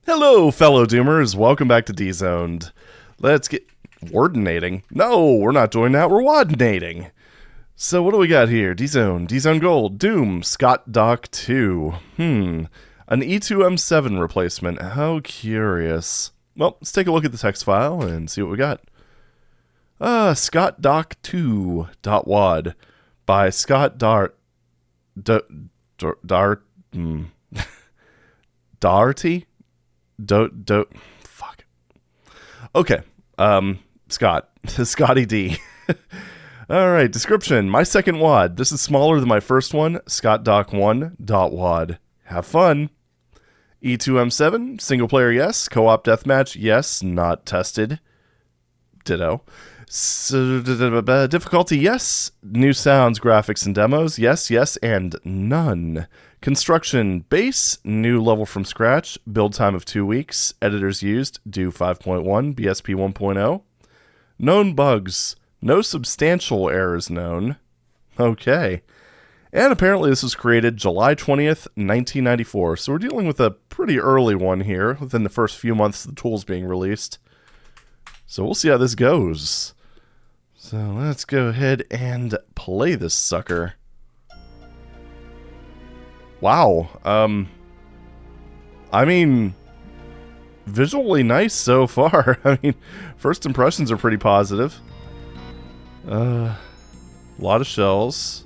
Hello, fellow Doomers. Welcome back to D-Zoned. Let's get wardinating. No, we're not doing that. We're wadinating. So what do we got here? D-Zone, D-Zone Gold, Doom, SCOTDOC2. An E2M7 replacement. How curious. Well, let's take a look at the text file and see what we got. SCOTDOC2.WAD by Scott Darty? Fuck. Okay. Scott. Scotty D. Alright, description. My second WAD. This is smaller than my first one. SCOTDOC1.WAD. Have fun. E2M7. Single player, yes. Co-op deathmatch, yes. Not tested. Ditto. So, difficulty, yes. New sounds, graphics, and demos, yes, yes, and none. Construction, base, new level from scratch, build time of 2 weeks, editors used, do 5.1, BSP 1.0. Known bugs, no substantial errors known. Okay. And apparently this was created July 20th, 1994, so we're dealing with a pretty early one here, within the first few months of the tools being released. So we'll see how this goes. So let's go ahead and play this sucker. Wow. I mean, visually nice so far. I mean, first impressions are pretty positive. A lot of shells.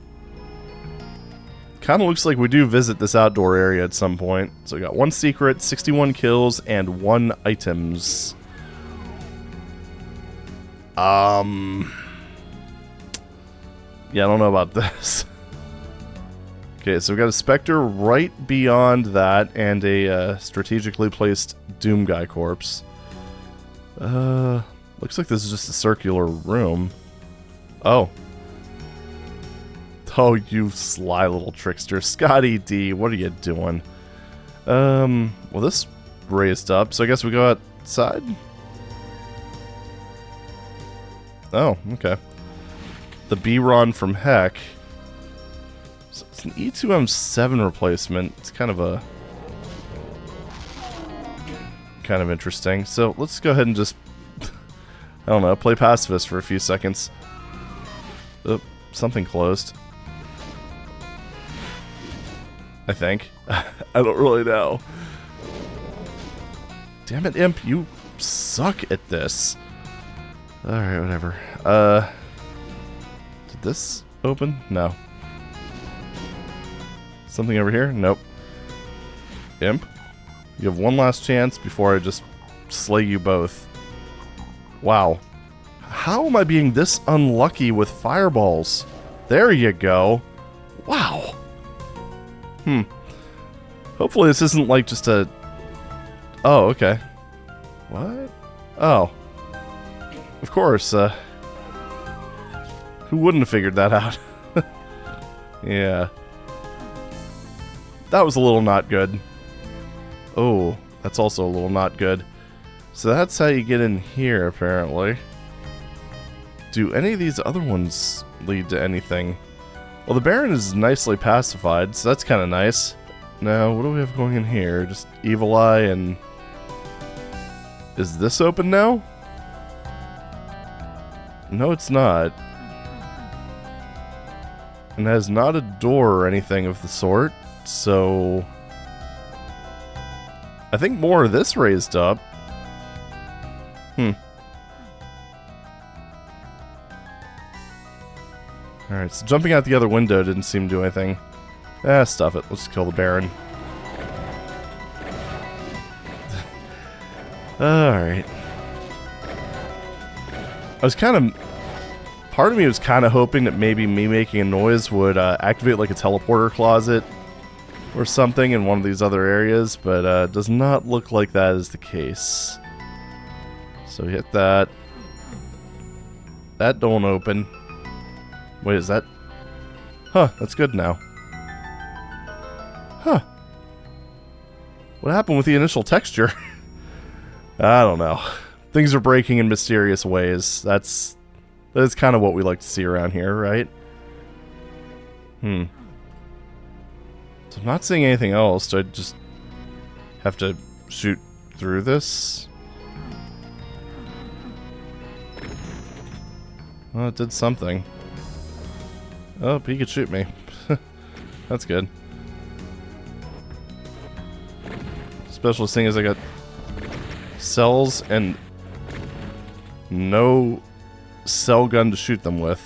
Kind of looks like we do visit this outdoor area at some point. So we got 1 secret, 61 kills, and 1 items. Yeah, I don't know about this. Okay, so we've got a Spectre right beyond that, and a strategically placed Doom Guy corpse. Looks like this is just a circular room. Oh. Oh, you sly little trickster. Scotty D, what are you doing? Well, this raised up, so I guess we go outside? Oh, okay. The B-Ron from Heck. So it's an E2M7 replacement. It's kind of interesting. So let's go ahead and just, I don't know, play pacifist for a few seconds. Oh, something closed. I think. I don't really know. Damn it, Imp, you suck at this. Alright, whatever. Did this open? No. Something over here? Nope. Imp, you have one last chance before I just slay you both. Wow. How am I being this unlucky with fireballs? There you go. Wow. Hopefully this isn't like just a... Oh, okay. What? Oh. Of course, who wouldn't have figured that out? Yeah. That was a little not good. Oh, that's also a little not good. So that's how you get in here, apparently. Do any of these other ones lead to anything? Well, the Baron is nicely pacified, so that's kind of nice. Now, what do we have going in here? Just Evil Eye and... Is this open now? No, it's not. And has not a door or anything of the sort, so... I think more of this raised up. Alright, so jumping out the other window didn't seem to do anything. Ah, stuff it. Let's kill the Baron. Alright. I was kind of... Part of me was kind of hoping that maybe me making a noise would activate like a teleporter closet or something in one of these other areas, but it does not look like that is the case. So hit that. That don't open. Wait, is that... Huh, that's good now. Huh. What happened with the initial texture? I don't know. Things are breaking in mysterious ways. That's kind of what we like to see around here, right? So I'm not seeing anything else. Do I just have to shoot through this? Well, it did something. Oh, he could shoot me. That's good. Specialist thing is I got cells and no cell gun to shoot them with.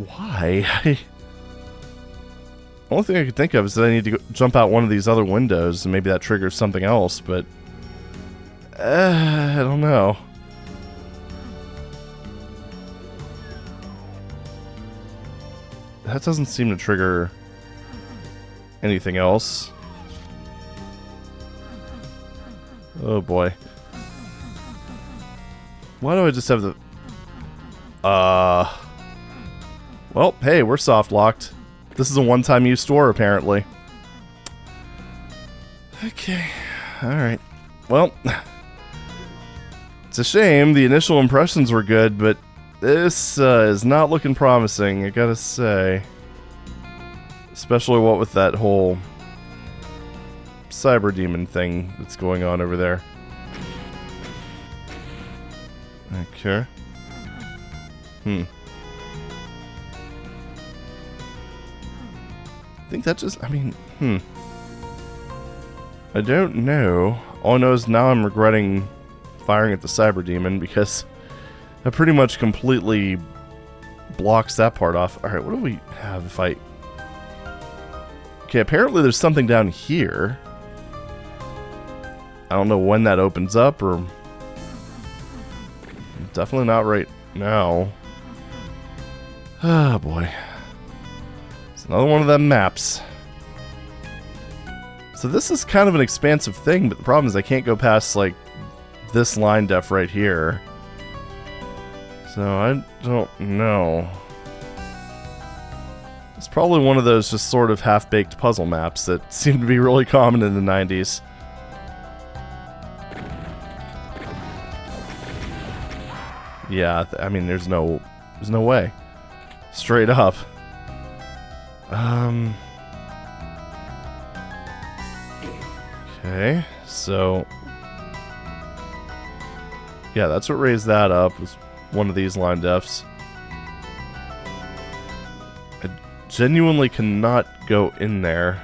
Why? Only thing I could think of is that I need to jump out one of these other windows and maybe that triggers something else, but I don't know. That doesn't seem to trigger anything else. Oh boy. Why do I just have the... Well, hey, we're soft locked. This is a one-time use store, apparently. Okay. Alright. Well, it's a shame. The initial impressions were good, but this is not looking promising, I gotta say. Especially what with that whole cyber demon thing that's going on over there. Okay. I think that just, I mean, I don't know. All I know is now I'm regretting firing at the cyber demon because that pretty much completely blocks that part off. Alright, what do we have if I... Okay, apparently there's something down here. I don't know when that opens up, or... Definitely not right now. Ah, boy. It's another one of them maps. So this is kind of an expansive thing, but the problem is I can't go past, like, this line def right here. So I don't know. It's probably one of those just sort of half-baked puzzle maps that seem to be really common in the 90s. Yeah, I mean, there's no way. Straight up. Okay, so... Yeah, that's what raised that up, was one of these line defs. I genuinely cannot go in there.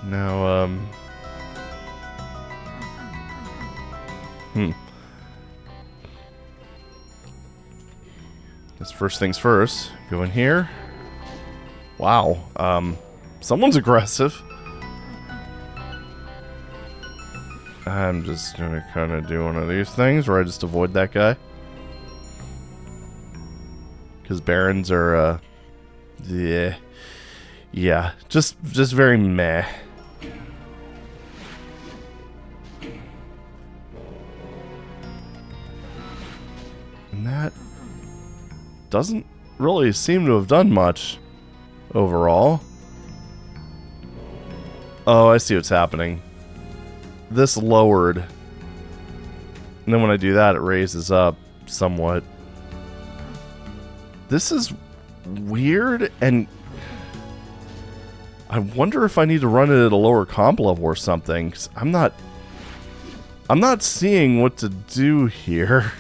Now, Guess first things first. Go in here. Wow. Someone's aggressive. I'm just gonna kind of do one of these things where I just avoid that guy. Because Barons are, yeah, just very meh. And that doesn't really seem to have done much overall. Oh, I see what's happening. This lowered. And then when I do that, it raises up somewhat. This is weird, and I wonder if I need to run it at a lower comp level or something, 'cause I'm not seeing what to do here.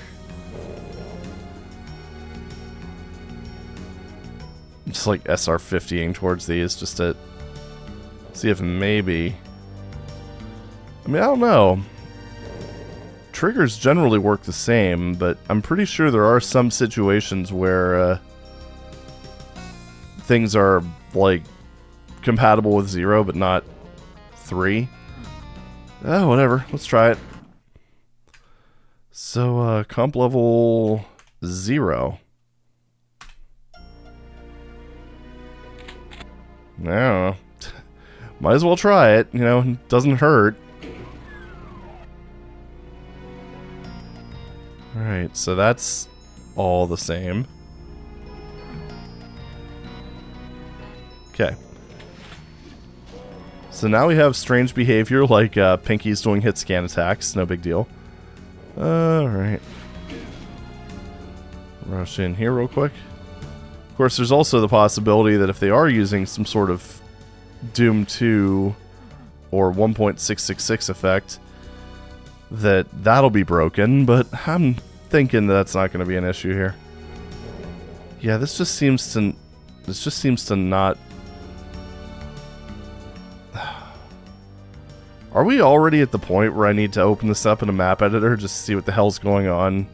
Just like SR50ing towards these, just to see if maybe... I mean, I don't know. Triggers generally work the same, but I'm pretty sure there are some situations where things are, like, compatible with 0, but not 3. Oh, whatever. Let's try it. So, comp level 0. I don't know. Might as well try it, you know, it doesn't hurt. Alright, so that's all the same. Okay. So now we have strange behavior like Pinky's doing hit scan attacks, no big deal. Alright. Rush in here real quick. Of course, there's also the possibility that if they are using some sort of Doom 2 or 1.666 effect, that'll be broken, but I'm thinking that's not going to be an issue here. Yeah, this just seems to not... Are we already at the point where I need to open this up in a map editor just to see what the hell's going on?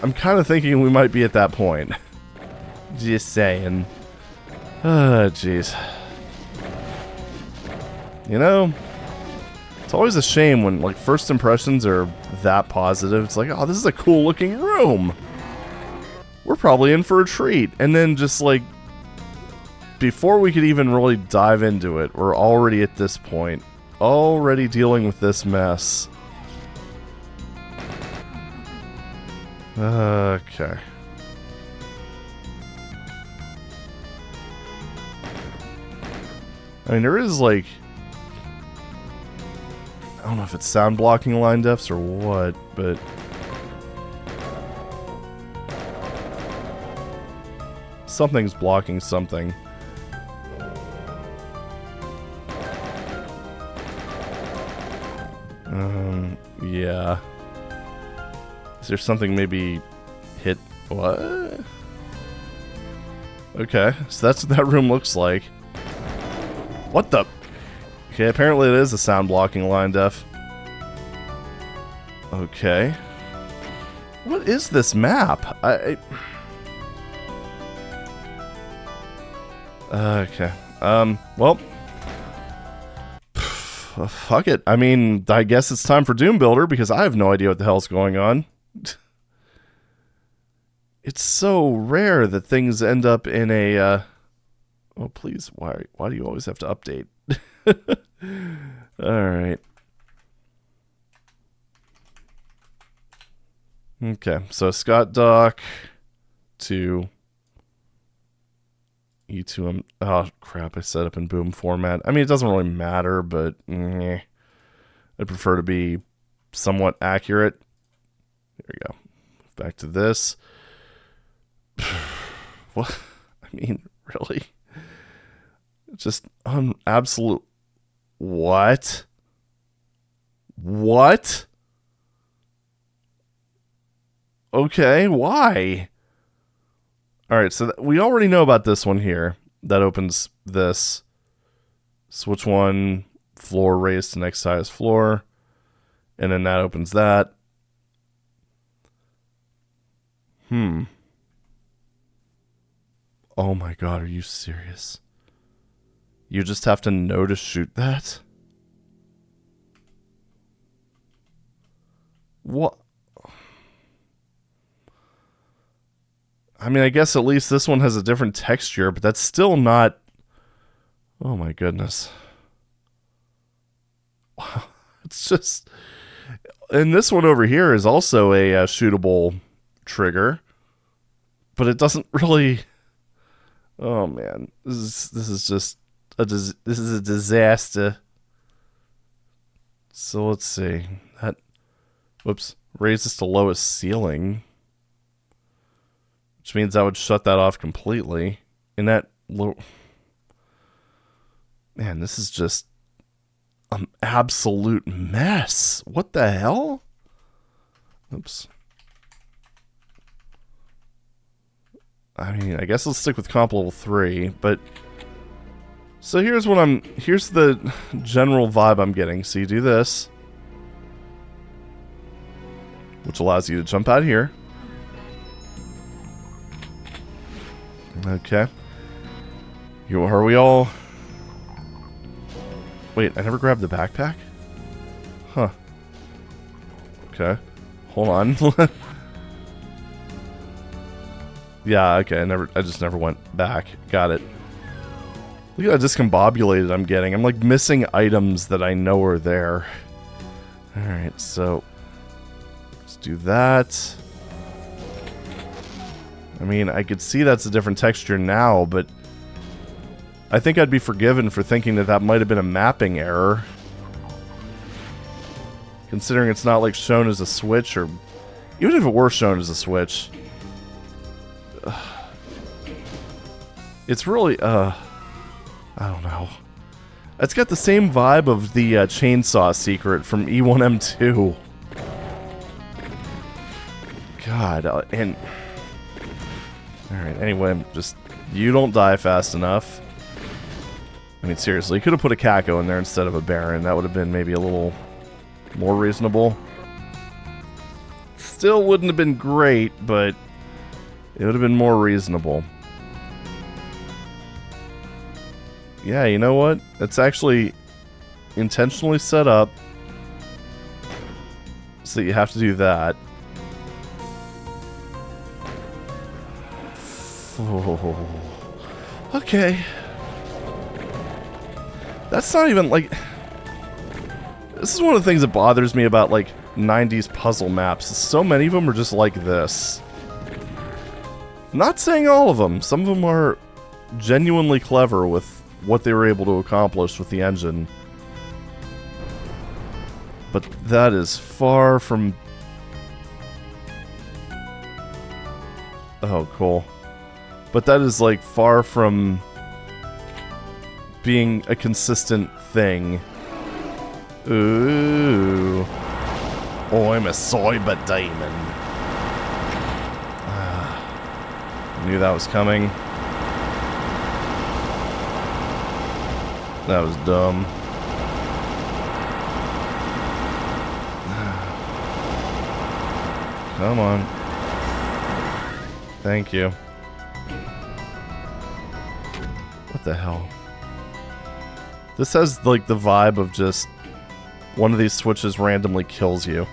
I'm kind of thinking we might be at that point. Just saying. Jeez. You know, it's always a shame when, like, first impressions are that positive. It's like, oh, this is a cool looking room. We're probably in for a treat. And then just, like, before we could even really dive into it, we're already at this point. Already dealing with this mess. Okay. I mean, there is, like... I don't know if it's sound blocking line defs or what, but... something's blocking something. Yeah. Is there something maybe hit... What? Okay, so that's what that room looks like. What the... Okay, apparently it is a sound blocking line def. Okay. What is this map? Okay. Well... Fuck it. I mean, I guess it's time for Doom Builder because I have no idea what the hell's going on. It's so rare that things end up in a... Oh, please. Why do you always have to update? Alright. Okay, so SCOTDOC2 E2M. Oh crap! I set up in Boom format. I mean, it doesn't really matter, but I'd prefer to be somewhat accurate. There we go. Back to this. What? I mean, really? Just absolute. What? What? Okay, why? Alright, so we already know about this one here. That opens this. Switch one, floor raised to next highest floor. And then that opens that. Oh my god, are you serious? You just have to know to shoot that? What? I mean, I guess at least this one has a different texture, but that's still not... Oh my goodness. Wow. It's just... And this one over here is also a shootable trigger, but it doesn't really... Oh man, this is just this is a disaster. So let's see. That... Whoops. Raises to lowest ceiling. Which means I would shut that off completely. And that low... Man, this is just an absolute mess. What the hell? Oops. I mean, I guess let's stick with complevel 3, but... So here's what here's the general vibe I'm getting. So you do this, which allows you to jump out here. Okay. Are we all... Wait, I never grabbed the backpack? Huh. Okay. Hold on. Yeah, okay, I just never went back. Got it. Look at how discombobulated I'm getting. I'm like missing items that I know are there. Alright, so let's do that. I mean, I could see that's a different texture now, but I think I'd be forgiven for thinking that that might have been a mapping error. Considering it's not like shown as a switch, or even if it were shown as a switch. It's really, I don't know. It's got the same vibe of the chainsaw secret from E1M2. God, and... Alright, anyway, just... You don't die fast enough. I mean, seriously, you could have put a Kako in there instead of a Baron. That would have been maybe a little more reasonable. Still wouldn't have been great, but it would have been more reasonable. Yeah, you know what? It's actually intentionally set up so you have to do that. Oh. Okay. That's not even, like... This is one of the things that bothers me about, like, 90s puzzle maps. So many of them are just like this. Not saying all of them. Some of them are genuinely clever with what they were able to accomplish with the engine. But that is far from... Oh, cool. But that is, like, far from being a consistent thing. Ooh. Oh, I'm a cyber demon. Knew that was coming. That was dumb. Come on. Thank you. What the hell? This has, like, the vibe of just one of these switches randomly kills you.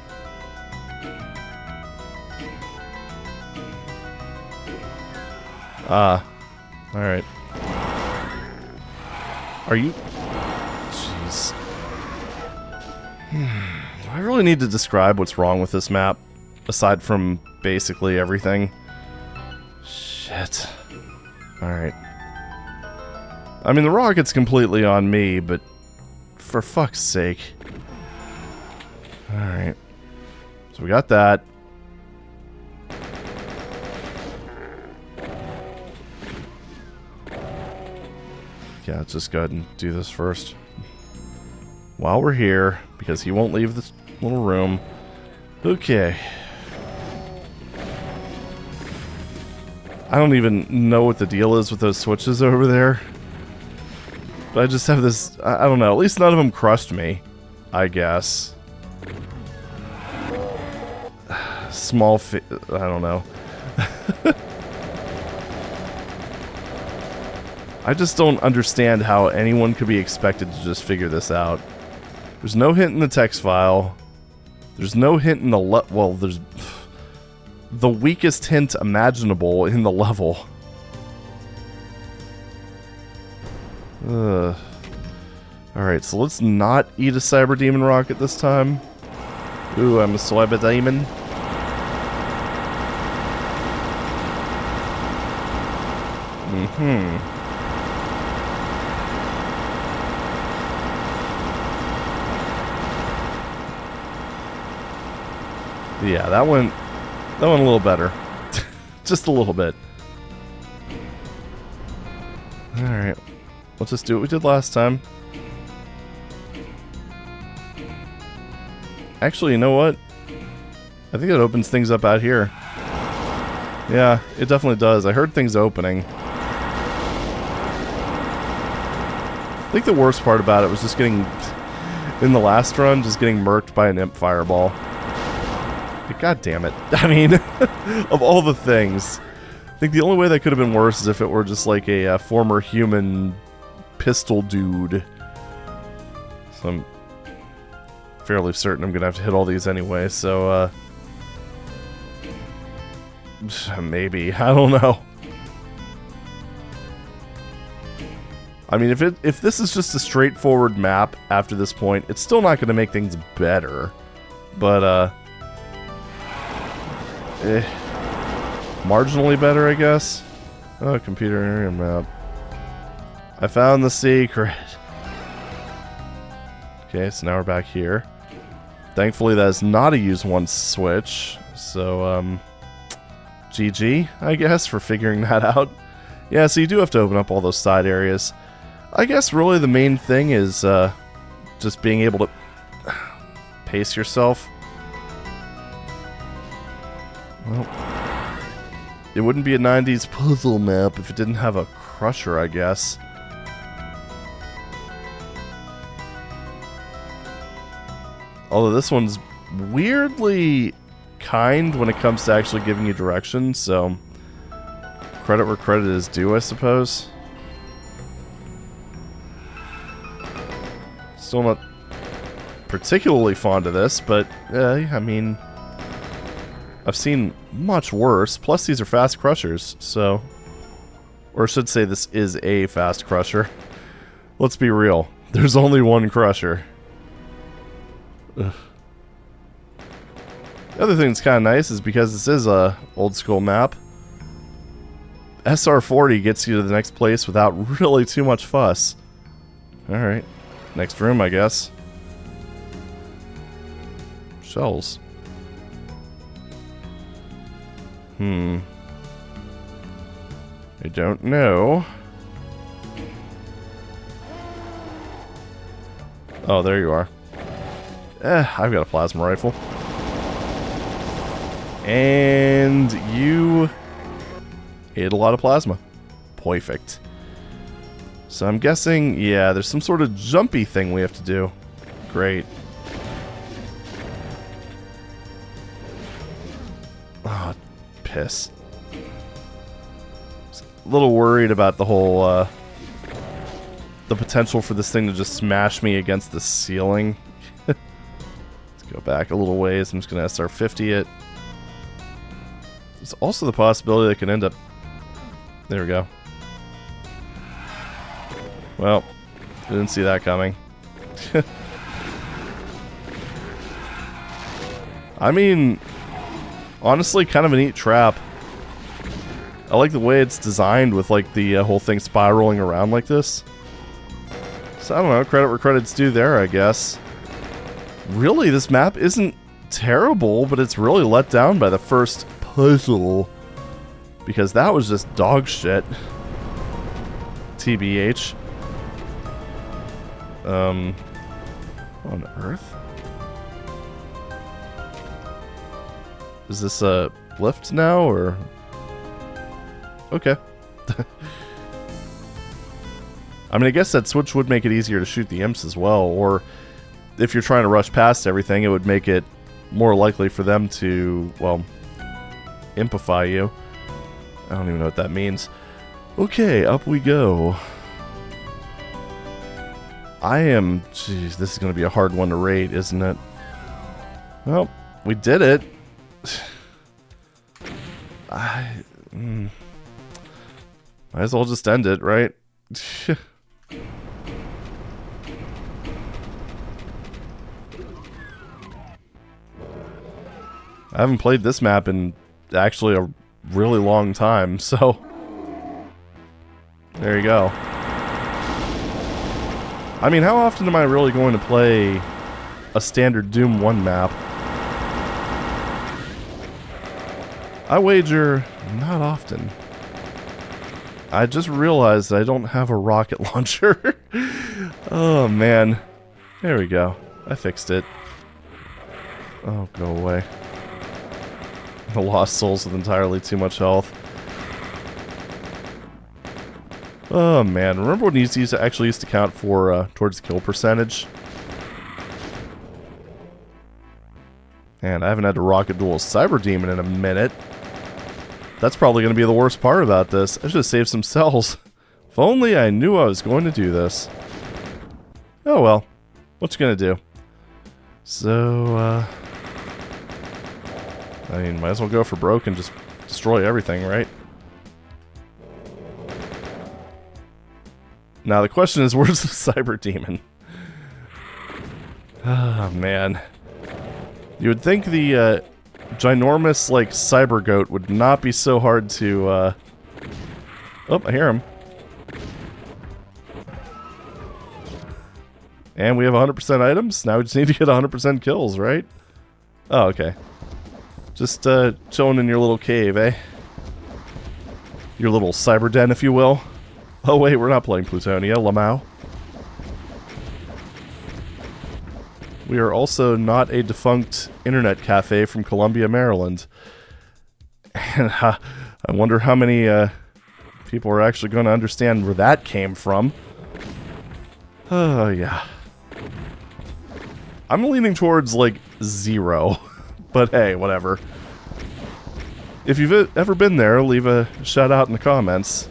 Alright. Are you... Jeez. Do I really need to describe what's wrong with this map? Aside from basically everything? Shit. Alright. I mean, the rocket's completely on me, but for fuck's sake. Alright. So we got that. Yeah, let's just go ahead and do this first. While we're here, because he won't leave this little room. Okay. I don't even know what the deal is with those switches over there. But I just have this... I don't know. At least none of them crushed me, I guess. Small I don't know. I just don't understand how anyone could be expected to just figure this out. There's no hint in the text file. There's no hint in the well, there's the weakest hint imaginable in the level. Alright, so let's not eat a Cyber Demon rocket this time. Ooh, I'm a Cyber Demon. Yeah, that went a little better. Just a little bit. Alright. Let's just do what we did last time. Actually, you know what? I think it opens things up out here. Yeah, it definitely does. I heard things opening. I think the worst part about it was just getting... In the last run, just getting murked by an imp fireball. God damn it. I mean, of all the things, I think the only way that could have been worse is if it were just like a former human pistol dude. So I'm fairly certain I'm going to have to hit all these anyway, so, maybe. I don't know. I mean, if this is just a straightforward map after this point, it's still not going to make things better. But, marginally better, I guess. Oh, computer area map. I found the secret. Okay, so now we're back here. Thankfully, that is not a use once switch. So, GG, I guess, for figuring that out. Yeah, so you do have to open up all those side areas. I guess really the main thing is just being able to pace yourself. Well, it wouldn't be a 90s puzzle map if it didn't have a crusher, I guess. Although this one's weirdly kind when it comes to actually giving you directions, so credit where credit is due, I suppose. Still not particularly fond of this, but I mean, I've seen much worse. Plus, these are fast crushers, so... Or I should say this is a fast crusher. Let's be real. There's only one crusher. Ugh. The other thing that's kind of nice is because this is a old school map, SR40 gets you to the next place without really too much fuss. Alright. Next room, I guess. Shells. I don't know. Oh, there you are. I've got a plasma rifle. And you ate a lot of plasma. Perfect. So I'm guessing, yeah, there's some sort of jumpy thing we have to do. Great. Oh, piss. A little worried about the whole, the potential for this thing to just smash me against the ceiling. Let's go back a little ways. I'm just going to SR50 it. There's also the possibility that it can end up... There we go. Well, didn't see that coming. I mean, honestly, kind of a neat trap. I like the way it's designed with, like, the whole thing spiraling around like this. So, I don't know, credit where credit's due there, I guess. Really, this map isn't terrible, but it's really let down by the first puzzle. Because that was just dog shit. TBH. On Earth? Is this a lift now, or... Okay. I mean, I guess that switch would make it easier to shoot the imps as well, or if you're trying to rush past everything, it would make it more likely for them to, well, impify you. I don't even know what that means. Okay, up we go. Jeez, this is going to be a hard one to rate, isn't it? Well, we did it. Might as well just end it, right? I haven't played this map in actually a really long time, so there you go. I mean, how often am I really going to play a standard Doom 1 map? I wager not often. I just realized I don't have a rocket launcher. Oh, man. There we go. I fixed it. Oh, go away. The lost souls with entirely too much health. Oh, man. Remember when these actually used to count for towards kill percentage? And I haven't had to rocket duel a Cyber Demon in a minute. That's probably going to be the worst part about this. I should have saved some cells. If only I knew I was going to do this. Oh well. What you going to do? So, I mean, might as well go for broke and just destroy everything, right? Now the question is, where's the Cyber Demon? Oh, man. You would think the, ginormous, like, cyber goat would not be so hard to, Oh, I hear him. And we have 100% items. Now we just need to get 100% kills, right? Oh, okay. Just, chilling in your little cave, eh? your little cyber den, if you will. Oh wait, we're not playing Plutonia, Lamau. We are also not a defunct internet cafe from Columbia, Maryland. And I wonder how many people are actually going to understand where that came from. Oh, yeah. I'm leaning towards, like, 0. But hey, whatever. If you've ever been there, leave a shout out in the comments.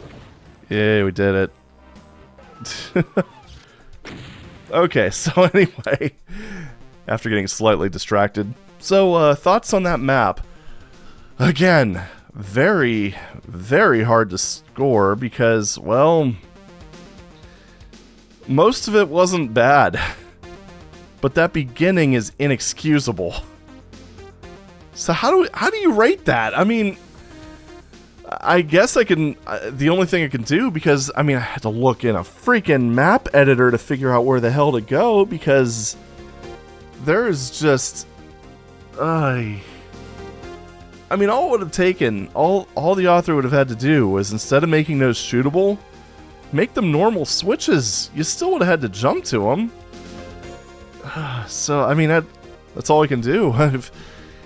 Yay, we did it. Okay, so anyway, after getting slightly distracted. So, thoughts on that map? Again, very, very hard to score because, well, most of it wasn't bad. But that beginning is inexcusable. So how do you rate that? I mean, I guess I can, the only thing I can do, because, I mean, I had to look in a freaking map editor to figure out where the hell to go, because there's just, I mean, all it would have taken, all the author would have had to do was, instead of making those shootable, make them normal switches. You still would have had to jump to them. So, I mean, that's all I can do.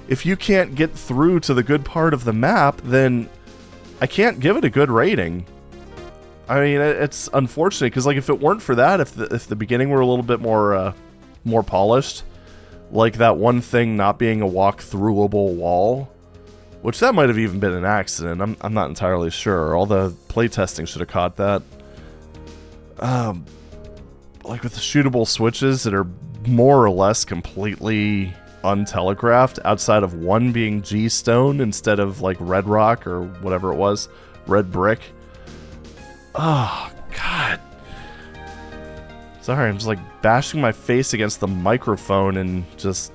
If you can't get through to the good part of the map, then I can't give it a good rating. I mean, it's unfortunate, because, like, if it weren't for that, if the beginning were a little bit more polished, like that one thing not being a walk-throughable wall, which that might have even been an accident, I'm not entirely sure, although playtesting should have caught that. Like with the shootable switches that are more or less completely untelegraphed, outside of one being G-stone instead of like red rock or whatever it was, red brick. Oh, God. Sorry, I'm just like bashing my face against the microphone in just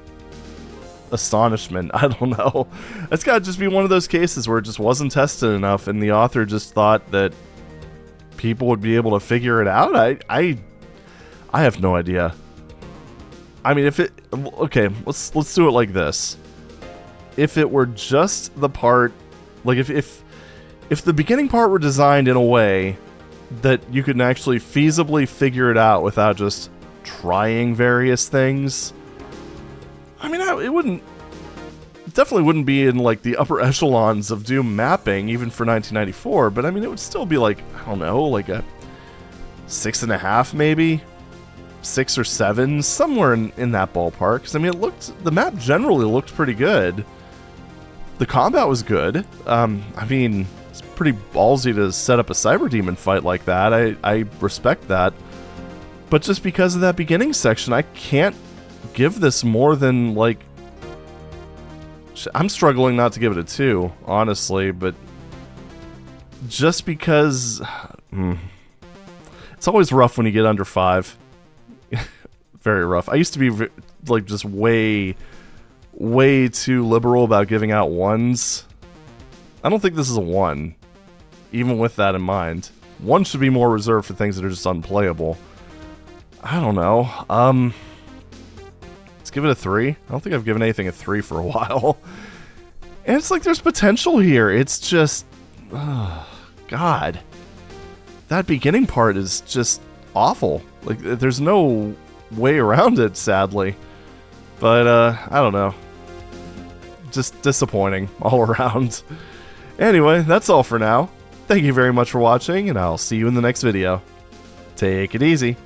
astonishment. I don't know. It's gotta just be one of those cases where it just wasn't tested enough and the author just thought that people would be able to figure it out. I have no idea. I mean, if it... Okay, let's do it like this. If it were just the part... Like, if the beginning part were designed in a way that you could actually feasibly figure it out without just trying various things, I mean, it wouldn't... It definitely wouldn't be in, like, the upper echelons of Doom mapping, even for 1994, but, I mean, it would still be, like, I don't know, like a 6.5, maybe? 6 or 7, somewhere in that ballpark. Because, I mean, the map generally looked pretty good. The combat was good. I mean, it's pretty ballsy to set up a Cyber Demon fight like that. I respect that. But just because of that beginning section, I can't give this more than, like... I'm struggling not to give it a 2, honestly, but just because... It's always rough when you get under 5. Very rough. I used to be like just way too liberal about giving out 1s. I don't think this is a 1, even with that in mind. 1 should be more reserved for things that are just unplayable. I don't know. Let's give it a 3. I don't think I've given anything a 3 for a while. And it's like there's potential here. It's just... God. That beginning part is just awful. Like, there's no way around it, sadly. But, I don't know. Just disappointing all around. Anyway, that's all for now. Thank you very much for watching, and I'll see you in the next video. Take it easy.